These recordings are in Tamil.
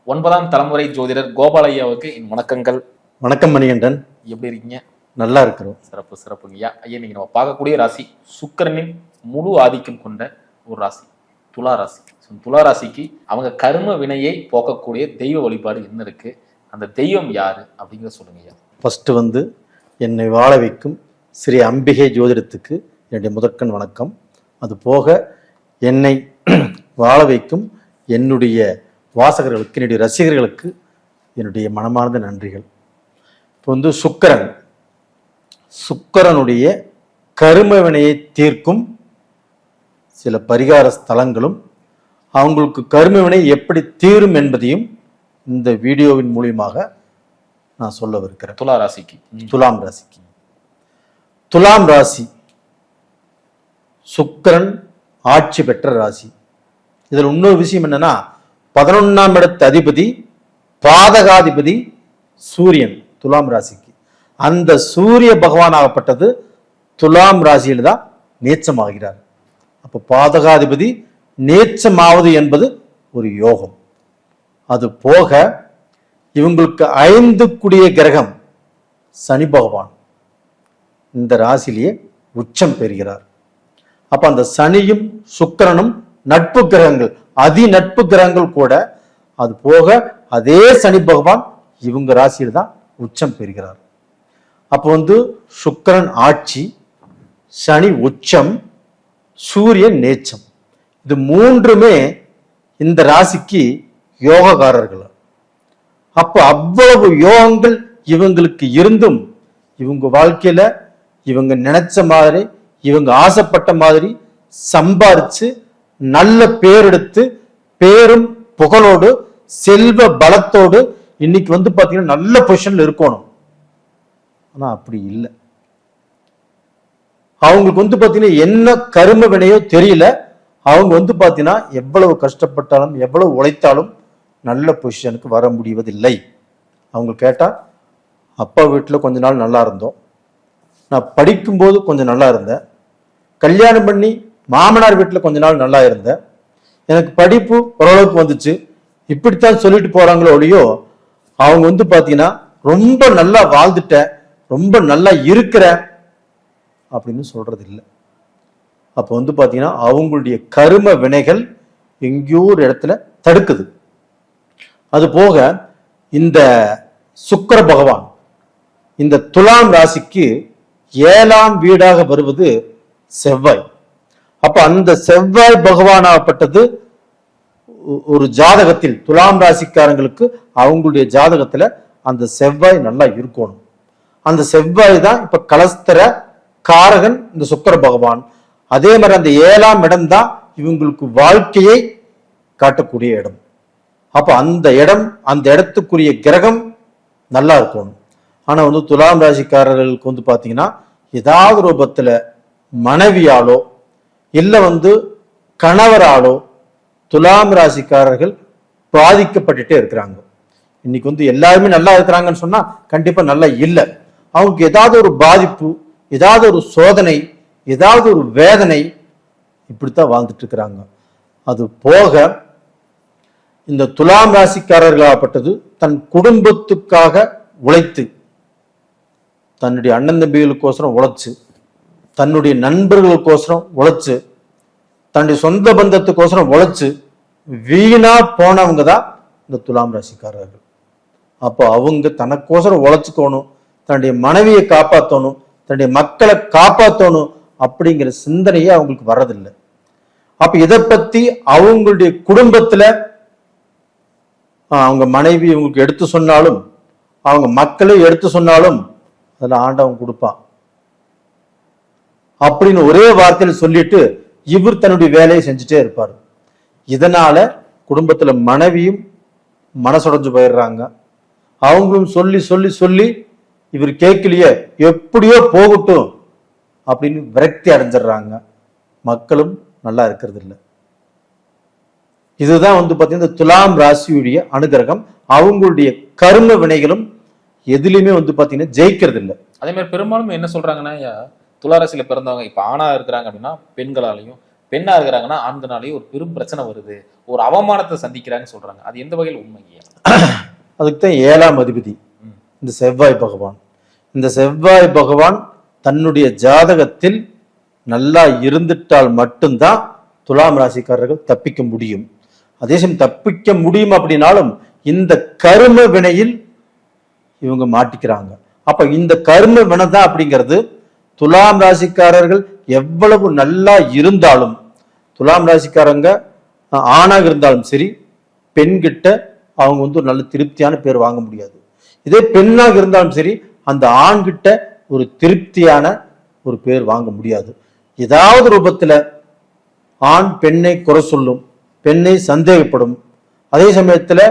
9ஆம் தலைமுறை ஜோதிடர் கோபாலையாவுக்கு என் வணக்கங்கள். வணக்கம் மணிகண்டன். எப்படி இருக்கீங்க? நல்லா இருக்கிறோம். சிறப்பு சிறப்புங்கய்யா. ஐயா, நீங்க நம்ம பார்க்கக்கூடிய ராசி சுக்கிரனின் முழு ஆதிக்கம் கொண்ட ஒரு ராசி துலா ராசி. துலா ராசிக்கு அவங்க கர்ம வினையை போக்கக்கூடிய தெய்வ வழிபாடு என்ன இருக்கு, அந்த தெய்வம் யாரு அப்படிங்கிற சொல்லுங்கய்யா. ஃபர்ஸ்ட் என்னை வாழ வைக்கும் ஸ்ரீ அம்பிகை ஜோதிடத்துக்கு என்னுடைய முதற்கண் வணக்கம். அது போக என்னை வாழ வைக்கும் என்னுடைய வாசகர்களுக்கு, என்னுடைய ரசிகர்களுக்கு என்னுடைய மனமார்ந்த நன்றிகள். இப்போ சுக்கிரனுடைய கரும வினையை தீர்க்கும் சில பரிகார ஸ்தலங்களும் அவங்களுக்கு கரும வினை எப்படி தீரும் என்பதையும் இந்த வீடியோவின் மூலியமாக நான் சொல்லவிருக்கிறேன். துலாம் ராசிக்கு துலாம் ராசி சுக்கிரன் ஆட்சி பெற்ற ராசி. இதில் இன்னொரு விஷயம் என்னன்னா, 11ஆம் இடத்து அதிபதி பாதகாதிபதி சூரியன் துலாம் ராசிக்கு. அந்த சூரிய பகவான் ஆகப்பட்டது துலாம் ராசியில் தான் நீச்சமாகிறார். அப்போ பாதகாதிபதி நீச்சமாவது என்பது ஒரு யோகம். அது போக இவங்களுக்கு 5 குடிய கிரகம் சனி பகவான் இந்த ராசியிலேயே உச்சம் பெறுகிறார். அப்ப அந்த சனியும் சுக்கிரனும் நட்பு கிரகங்கள், அதி நட்பு கிரகங்கள் கூட. அது போக அதே சனி பகவான் இவங்க ராசியில் தான் உச்சம் பெறுகிறார். அப்போ சுக்கிரன் ஆட்சி, சனி உச்சம், சூரியன் நேச்சம். இது மூன்றுமே இந்த ராசிக்கு யோகக்காரர்கள். அப்போ அவ்வளவு யோகங்கள் இவங்களுக்கு இருந்தும் இவங்க வாழ்க்கையில இவங்க நினைச்ச மாதிரி, இவங்க ஆசைப்பட்ட மாதிரி சம்பாரிச்சு நல்ல பேர் எடுத்து, பேரும் புகழோடு செல்வ பலத்தோடு இன்னைக்கு பாத்தீங்கன்னா நல்ல பொசிஷன்ல இருக்கணும். ஆனா அப்படி இல்லை. அவங்களுக்கு பாத்தீங்கன்னா என்ன கரும வினையோ தெரியல. அவங்க பாத்தீங்கன்னா எவ்வளவு கஷ்டப்பட்டாலும் எவ்வளவு உழைத்தாலும் நல்ல பொசிஷனுக்கு வர முடிவதில்லை. அவங்க கேட்டா, அப்பா வீட்டுல கொஞ்ச நாள் நல்லா இருந்தோம், நான் படிக்கும்போது கொஞ்சம் நல்லா இருந்தேன், கல்யாணம் பண்ணி மாமனார் வீட்டில் கொஞ்ச நாள் நல்லா இருந்தேன், எனக்கு படிப்பு ஓரளவுக்கு வந்துச்சு, இப்படித்தான் சொல்லிட்டு போறாங்களோ ஒழியோ அவங்க பாத்தீங்கன்னா ரொம்ப நல்லா வாழ்ந்துட்டேன், ரொம்ப நல்லா இருக்கிறேன் அப்படின்னு சொல்றது இல்லை. அப்போ பாத்தீங்கன்னா அவங்களுடைய கரும வினைகள் எங்கேயோ ஒரு இடத்துல தடுக்குது. அது போக இந்த சுக்கிர பகவான் இந்த துலாம் ராசிக்கு 7ஆம் வீடாக வருவது செவ்வாய். அப்ப அந்த செவ்வாய் பகவானாகப்பட்டது ஒரு ஜாதகத்தில் துலாம் ராசிக்காரங்களுக்கு அவங்களுடைய ஜாதகத்துல அந்த செவ்வாய் நல்லா இருக்கணும். அந்த செவ்வாய் தான் இப்ப கலஸ்தர காரகன் இந்த சுக்கிர பகவான். அதே மாதிரி அந்த 7ஆம் இடம் தான் இவங்களுக்கு வாழ்க்கையை காட்டக்கூடிய இடம். அப்ப அந்த இடம், அந்த இடத்துக்குரிய கிரகம் நல்லா இருக்கணும். ஆனா துலாம் ராசிக்காரர்களுக்கு பாத்தீங்கன்னா ஏதாவது ரூபத்துல மனைவியாலோ இல்ல கணவராலோ துலாம் ராசிக்காரர்கள் பாதிக்கப்பட்டுட்டே இருக்கிறாங்க. இன்னைக்கு எல்லாருமே நல்லா இருக்கிறாங்கன்னு சொன்னா கண்டிப்பா நல்லா இல்லை. அவங்களுக்கு ஏதாவது ஒரு பாதிப்பு, ஏதாவது ஒரு சோதனை, ஏதாவது ஒரு வேதனை, இப்படித்தான் வாழ்ந்துட்டு இருக்கிறாங்க. அது போக இந்த துலாம் ராசிக்காரர்களாகப்பட்டது தன் குடும்பத்துக்காக உழைத்து, தன்னுடைய அண்ணன் தம்பிகளுக்கோசரம் உழைச்சு, தன்னுடைய நண்பர்களுக்கோசரம் உழைச்சு, தன்னுடைய சொந்த பந்தத்துக்கோசரம் உழைச்சு வீணா போனவங்க தான் இந்த துலாம் ராசிக்காரர்கள். அப்போ அவங்க தனக்கோசரம் உழைச்சுக்கணும், தன்னுடைய மனைவியை காப்பாற்றணும், தன்னுடைய மக்களை காப்பாற்றணும் அப்படிங்கிற சிந்தனையே அவங்களுக்கு வர்றதில்லை. அப்ப இதை பத்தி அவங்களுடைய குடும்பத்துல அவங்க மனைவி இவங்களுக்கு எடுத்து சொன்னாலும், அவங்க மக்களே எடுத்து சொன்னாலும் அதுல ஆண்டவன் கொடுப்பான் அப்படின்னு ஒரே வார்த்தையில் சொல்லிட்டு இவர் தன்னுடைய வேலையை செஞ்சுட்டே இருப்பார். இதனால குடும்பத்துல மனைவியும் மனசுடைஞ்சு போயிடுறாங்க. அவங்களும் சொல்லி சொல்லி சொல்லி இவர் கேட்கலையே, எப்படியோ போகட்டும் அப்படின்னு விரக்தி அடைஞ்சிடுறாங்க. மக்களும் நல்லா இருக்கிறது இல்லை. இதுதான் பாத்தீங்கன்னா துலாம் ராசியுடைய அனுகிரகம். அவங்களுடைய கர்ம வினைகளும் எதுலையுமே பாத்தீங்கன்னா ஜெயிக்கிறது இல்லை. அதே மாதிரி பெரும்பாலும் என்ன சொல்றாங்கன்னா, துலா ராசியில பிறந்தவங்க இப்ப ஆணா இருக்கிறாங்க அப்படின்னா பெண்களாலையும், பெண்ணா இருக்கிறாங்கன்னா ஆண்களாலேயே ஒரு பெரும் பிரச்சனை வருது, ஒரு அவமானத்தை சந்திக்கிறாங்கன்னு சொல்றாங்க. அது எந்த வகையில் உண்மையா? அதுக்கு தான் 7ஆம் அதிபதி இந்த செவ்வாய் பகவான். இந்த செவ்வாய் பகவான் தன்னுடைய ஜாதகத்தில் நல்லா இருந்துட்டால் மட்டும்தான் துலாம் ராசிக்காரர்கள் தப்பிக்க முடியும். அதே சமயம் தப்பிக்க முடியும் அப்படின்னாலும் இந்த கர்ம வினையில் இவங்க மாட்டிக்கிறாங்க. அப்ப இந்த கர்ம வினை தான் அப்படிங்கிறது துலாம் ராசிக்காரர்கள் எவ்வளவு நல்லா இருந்தாலும், துலாம் ராசிக்காரங்க ஆணாக இருந்தாலும் சரி, பெண்கிட்ட அவங்க ஒரு நல்ல திருப்தியான பேர் வாங்க முடியாது. இதே பெண்ணாக இருந்தாலும் சரி, அந்த ஆண்கிட்ட ஒரு திருப்தியான ஒரு பேர் வாங்க முடியாது. ஏதாவது ரூபத்துல ஆண் பெண்ணை குறை சொல்லும், பெண்ணை சந்தேகப்படும். அதே சமயத்துல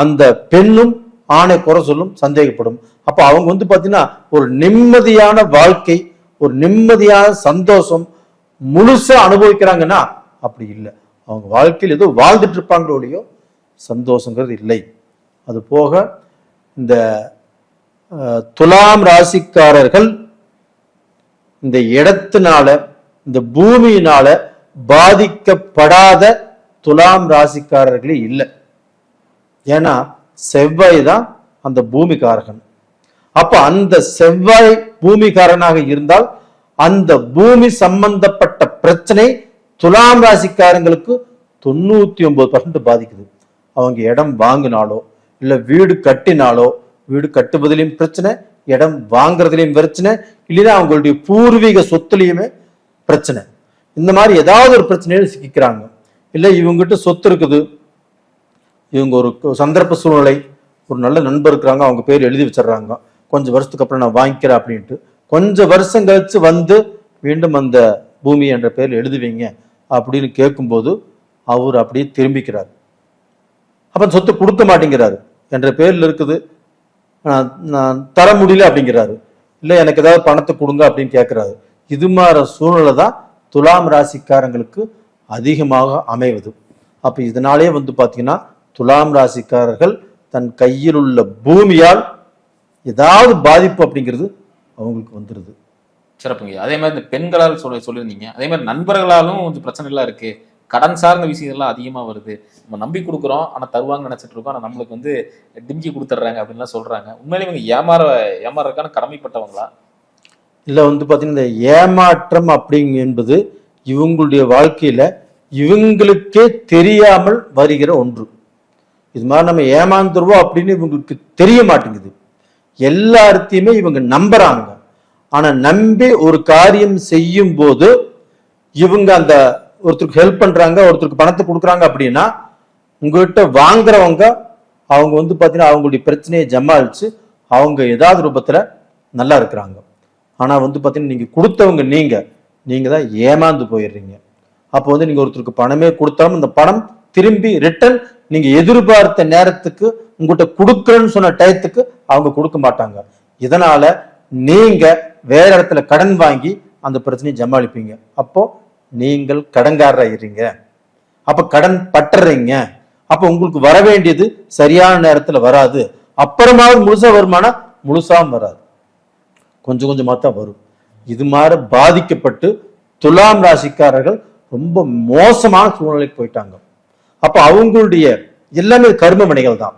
அந்த பெண்ணும் ஆணை குறை சொல்லும், சந்தேகப்படும். அப்ப அவங்க பாத்தீங்கன்னா ஒரு நிம்மதியான வாழ்க்கை, ஒரு நிம்மதியான சந்தோஷம் முழுசா அனுபவிக்கிறாங்கன்னா அப்படி இல்லை. அவங்க வாழ்க்கையில் ஏதோ வாழ்ந்துட்டு இருப்பாங்களோடையோ சந்தோஷங்கிறது இல்லை. அது போக இந்த துலாம் ராசிக்காரர்கள் இந்த இடத்தினால, இந்த பூமியினால பாதிக்கப்படாத துலாம் ராசிக்காரர்களே இல்லை. ஏன்னா செவ்வாய் தான் அந்த பூமிக்காரகன். அப்ப அந்த செவ்வாய் பூமிக்காரனாக இருந்தால் அந்த பூமி சம்பந்தப்பட்ட பிரச்சனை துலாம் ராசிக்காரங்களுக்கு 99% பாதிக்குது. அவங்க இடம் வாங்கினாலோ இல்ல வீடு கட்டினாலோ, வீடு கட்டுவதிலையும் பிரச்சனை, இடம் வாங்குறதுலையும் பிரச்சனை, இல்லைன்னா அவங்களுடைய பூர்வீக சொத்துலையுமே பிரச்சனை. இந்த மாதிரி ஏதாவது ஒரு பிரச்சனையில சிக்கிறாங்க. இல்லை இவங்ககிட்ட சொத்து இருக்குது, இவங்க ஒரு சந்தர்ப்ப சூழ்நிலை, ஒரு நல்ல நண்பர் இருக்கிறாங்க, அவங்க பேர் எழுதி வச்சிடறாங்க, கொஞ்சம் வருஷத்துக்கு அப்புறம் நான் வாங்கிக்கிறேன் அப்படின்ட்டு கொஞ்சம் வருஷம் கழிச்சு மீண்டும் அந்த பூமி என்ற பேர்ல எழுதுவீங்க அப்படின்னு கேட்கும்போது அவர் அப்படியே திரும்பிக்கிறார். அப்ப சொத்து கொடுக்க மாட்டேங்கிறாரு, என்ற பேர்ல இருக்குது, நான் தர முடியல அப்படிங்கிறாரு. இல்லை எனக்கு ஏதாவது பணத்தை கொடுங்க அப்படின்னு கேட்கிறாரு. இது மாதிரி சூழ்நிலை தான் துலாம் ராசிக்காரங்களுக்கு அதிகமாக அமைவது. அப்ப இதனாலே பாத்தீங்கன்னா துலாம் ராசிக்காரர்கள் தன் கையில் உள்ள பூமியால் ஏதாவது பாதிப்பு அப்படிங்கிறது அவங்களுக்கு வந்துருது. சிறப்புங்க. அதே மாதிரி இந்த பெண்களால் சொல்லியிருந்தீங்க, அதே மாதிரி நண்பர்களாலும் கொஞ்சம் பிரச்சனை எல்லாம் இருக்கு, கடன் சார்ந்த விஷயங்கள்லாம் அதிகமா வருது. நம்ம நம்பி கொடுக்குறோம், ஆனா தருவாங்கன்னு நினைச்சிட்டு இருக்கோம், ஆனா நம்மளுக்கு டிம்கி கொடுத்துட்றாங்க அப்படின்லாம் சொல்றாங்க. உண்மையிலே இவங்க ஏமாறதுக்கான கடமைப்பட்டவங்களா? இல்ல பாத்தீங்கன்னா இந்த ஏமாற்றம் என்பது இவங்களுடைய வாழ்க்கையில இவங்களுக்கே தெரியாமல் வருகிற ஒன்று. இது மாதிரி நம்ம ஏமாந்துருவோம் அப்படின்னு இவங்களுக்கு தெரிய மாட்டேங்குது. எல்லாத்தையுமே இவங்க நம்புறாங்க. ஆனா நம்பி ஒரு காரியம் செய்யும் போது இவங்க அந்த ஒருத்தருக்கு ஹெல்ப் பண்றாங்க, ஒருத்தருக்கு பணத்தை கொடுக்குறாங்க அப்படின்னா உங்ககிட்ட வாங்குறவங்க அவங்க பாத்தீங்கன்னா அவங்களுடைய பிரச்சனையை ஜமாளிச்சு அவங்க ஏதாவது ரூபத்துல நல்லா இருக்கிறாங்க. ஆனா பாத்தீங்கன்னா நீங்க கொடுத்தவங்க நீங்க தான் ஏமாந்து போயிடுறீங்க. அப்போ நீங்க ஒருத்தருக்கு பணமே கொடுத்தாலும் இந்த பணம் திரும்பி ரிட்டர்ன் நீங்க எதிர்பார்த்த நேரத்துக்கு உங்ககிட்ட கொடுக்குறேன்னு சொன்ன டயத்துக்கு அவங்க கொடுக்க மாட்டாங்க. இதனால நீங்க வேற இடத்துல கடன் வாங்கி அந்த பிரச்சனையை ஜமாளிப்பீங்க. அப்போ நீங்கள் கடன்காரராகிறீங்க, அப்ப கடன் பட்டுறீங்க. அப்ப உங்களுக்கு வர வேண்டியது சரியான நேரத்துல வராது. அப்புறமாவது முழுசா வருமானம் முழுசாவும் வராது, கொஞ்சம் கொஞ்சமா தான் வரும். இது மாதிரி பாதிக்கப்பட்டு துலாம் ராசிக்காரர்கள் ரொம்ப மோசமான சூழ்நிலைக்கு போயிட்டாங்க. அப்ப அவங்களுடைய எல்லாமே கர்ம வினைகள் தான்.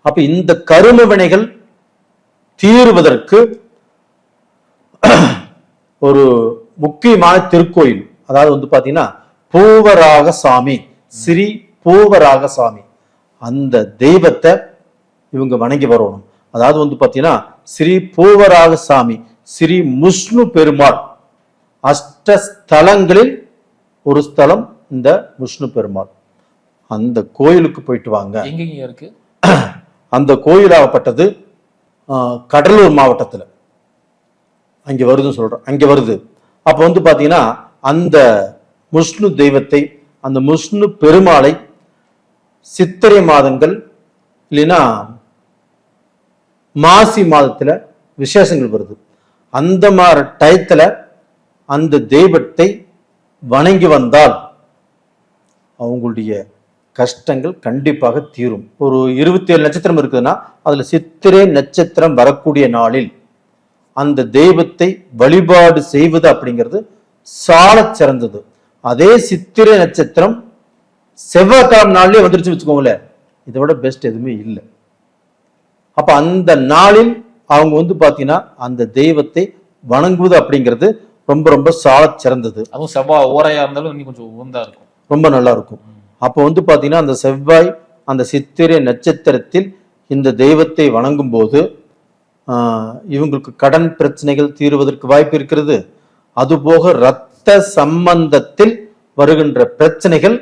அப்ப இந்த கர்ம வினைகள் தீர்வதற்கு ஒரு முக்கியமான திருக்கோயில், அதாவது பாத்தீங்கன்னா பூவராக சாமி, ஸ்ரீ பூவராக சாமி, அந்த தெய்வத்தை இவங்க வணங்கி வரணும். அதாவது பாத்தீங்கன்னா ஸ்ரீ பூவராக சாமி, ஸ்ரீ முஷ்ணு பெருமாள், அஷ்டஸ்தலங்களில் ஒரு ஸ்தலம் இந்த விஷ்ணு பெருமாள். அந்த கோயிலுக்கு போயிட்டு வாங்க. எங்க இருக்கு அந்த கோயிலாகப்பட்டது? கடலூர் மாவட்டத்துல அங்க வருதுன்னு சொல்றோம், அங்க வருது. அப்ப பாத்தீங்கன்னா அந்த முஷ்ணு தெய்வத்தை, அந்த முஷ்ணு பெருமாளை சித்திரை மாதங்கள் இல்லைன்னா மாசி மாதத்துல விசேஷங்கள் வருது. அந்த மாதிரி டயத்துல அந்த தெய்வத்தை வணங்கி வந்தால் அவங்களுடைய கஷ்டங்கள் கண்டிப்பாக தீரும். ஒரு 27 நட்சத்திரம் இருக்குதுன்னா அதுல சித்திரை நட்சத்திரம் வரக்கூடிய நாளில் அந்த தெய்வத்தை வழிபாடு செய்வது அப்படிங்கிறது சால சிறந்தது. அதே சித்திரை நட்சத்திரம் செவ்வாய்க்கிழமை நாள்லயே வந்துருச்சு வச்சுக்கோங்களேன், இதை விட பெஸ்ட் எதுவுமே இல்லை. அப்ப அந்த நாளில் அவங்க வந்து பாத்தீங்கன்னா அந்த தெய்வத்தை வணங்குவது அப்படிங்கிறது ரொம்ப ரொம்ப சாலச் சிறந்தது. அதுவும் செவ்வாய் ஓரையா இருந்தாலும் இன்னும் கொஞ்சம் உகந்தா இருக்கும், ரொம்ப நல்லா இருக்கும். அப்போ வந்து பாத்தீங்கன்னா அந்த செவ்வாய் அந்த சித்திரை நட்சத்திரத்தில் இந்த தெய்வத்தை வணங்கும் போது இவங்களுக்கு கடன் பிரச்சனைகள் தீருவதற்கு வாய்ப்பு இருக்கிறது. அதுபோக இரத்த சம்பந்தத்தில் வருகின்ற பிரச்சனைகள்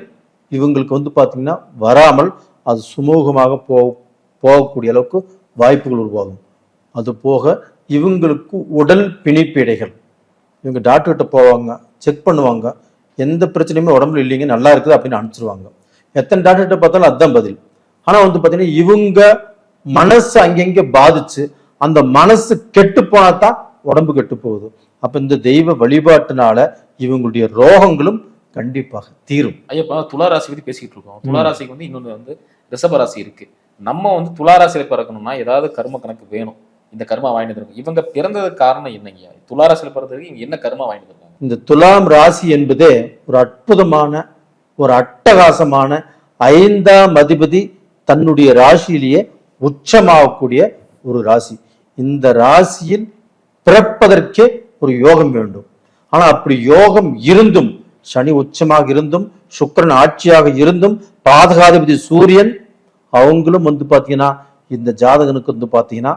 இவங்களுக்கு வந்து பாத்தீங்கன்னா வராமல் அது சுமூகமாக போகக்கூடிய அளவுக்கு வாய்ப்புகள் உருவாகும். அது போக இவங்களுக்கு உடல் பிணிப்பீடைகள், இவங்க டாக்டர்கிட்ட போவாங்க, செக் பண்ணுவாங்க, எந்த பிரச்சனையுமே உடம்புல இல்லைங்க, நல்லா இருக்குது அப்படின்னு அனுப்பிச்சிருவாங்க. எத்தனை டாக்டர்கிட்ட பார்த்தாலும் அதுதான் பதில். ஆனா வந்து பாத்தீங்கன்னா இவங்க மனசு அங்கங்க பாதிச்சு அந்த மனசு கெட்டு போனாதான் உடம்பு கெட்டு போகுது. அப்ப இந்த தெய்வ வழிபாட்டினால இவங்களுடைய ரோகங்களும் கண்டிப்பாக தீரும். ஐயப்பா துளாராசி பத்தி பேசிக்கிட்டு இருக்கோம். துளாராசிக்கு வந்து இன்னொன்று வந்து ரிஷபராசி இருக்கு. நம்ம வந்து துளாராசியில பிறக்கணும்னா ஏதாவது கர்ம கணக்கு வேணும், இந்த கர்மா வாங்கிட்டு இருக்கும். இவங்க பிறந்ததுக்கு காரணம் என்னங்க? துளாராசியில பிறந்ததுக்கு இவங்க என்ன கர்மா வாங்கிட்டு இருக்காங்க? இந்த துலாம் ராசி என்பதே ஒரு அற்புதமான ஒரு அட்டகாசமான 5ஆம் அதிபதி தன்னுடைய ராசியிலேயே உச்சமாகக்கூடிய ஒரு ராசி. இந்த ராசியில் பிறப்பதற்கே ஒரு யோகம் வேண்டும். ஆனா அப்படி யோகம் இருந்தும், சனி உச்சமாக இருந்தும், சுக்கிரன் ஆட்சியாக இருந்தும், பாதகாதிபதி சூரியன் அவங்களும் வந்து பாத்தீங்கன்னா இந்த ஜாதகனுக்கு வந்து பாத்தீங்கன்னா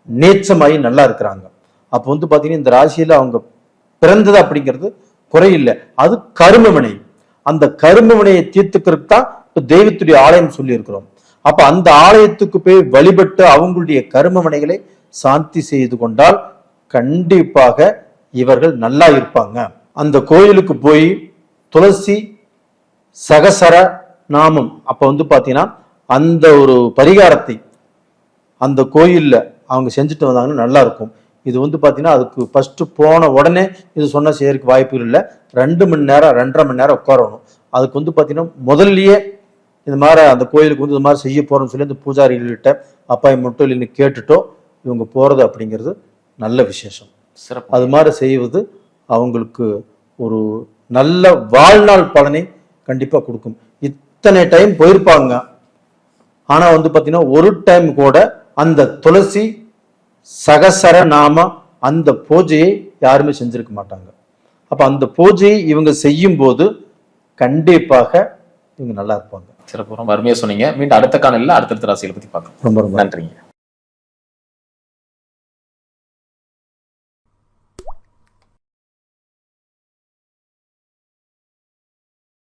நேச்சமாயி நல்லா இருக்கிறாங்க. அப்போ வந்து பாத்தீங்கன்னா இந்த ராசியில அவங்க பிறந்தது அப்படிங்கிறது குறையில்லை. அது கருமவினை. அந்த கருமவினையை தீர்த்துக்கிறதுக்கு தான் இப்ப தெய்வத்துடைய ஆலயம் சொல்லி இருக்கிறோம். அப்ப அந்த ஆலயத்துக்கு போய் வழிபட்டு அவங்களுடைய கருமவினைகளை சாந்தி செய்து கொண்டால் கண்டிப்பாக இவர்கள் நல்லா இருப்பாங்க. அந்த கோயிலுக்கு போய் துளசி சகசர நாமம் அப்ப வந்து பாத்தீங்கன்னா அந்த ஒரு பரிகாரத்தை அந்த கோயில்ல அவங்க செஞ்சுட்டு வந்தாங்கன்னா நல்லா இருக்கும். இது வந்து பாத்தீங்கன்னா அதுக்கு ஃபர்ஸ்ட் போன உடனே இது சொன்ன செய்யறதுக்கு வாய்ப்புகள் இல்லை. 2 மணி நேரம் 2.5 மணி நேரம் உட்காரணும். அதுக்கு வந்து பாத்தீங்கன்னா முதல்லயே இந்த மாதிரி அந்த கோயிலுக்கு வந்து இது மாதிரி செய்ய போறோம்னு சொல்லி அந்த பூஜாரிகிட்ட அப்பாயின்மெண்ட்டோ இல்லைன்னு கேட்டுட்டோ இவங்க போறது அப்படிங்கிறது நல்ல விசேஷம். சிறப்பு. அது மாதிரி செய்வது அவங்களுக்கு ஒரு நல்ல வாழ்நாள் பலனை கண்டிப்பா கொடுக்கும். இத்தனை டைம் போயிருப்பாங்க, ஆனா வந்து பாத்தீங்கன்னா ஒரு டைம் கூட அந்த துளசி சகசர நாம அந்த பூஜையை யாருமே செஞ்சிருக்க மாட்டாங்க. அப்ப அந்த பூஜையை இவங்க செய்யும் போது கண்டிப்பாக இவங்க நல்லா இருப்பாங்க. சிறப்பு, ரொம்ப அருமையா சொன்னீங்க. மீண்டும் அடுத்த காணொளியில அடுத்தடுத்த ராசிகளை பத்தி பார்க்கலாம். ரொம்ப ரொம்ப நன்றிங்க.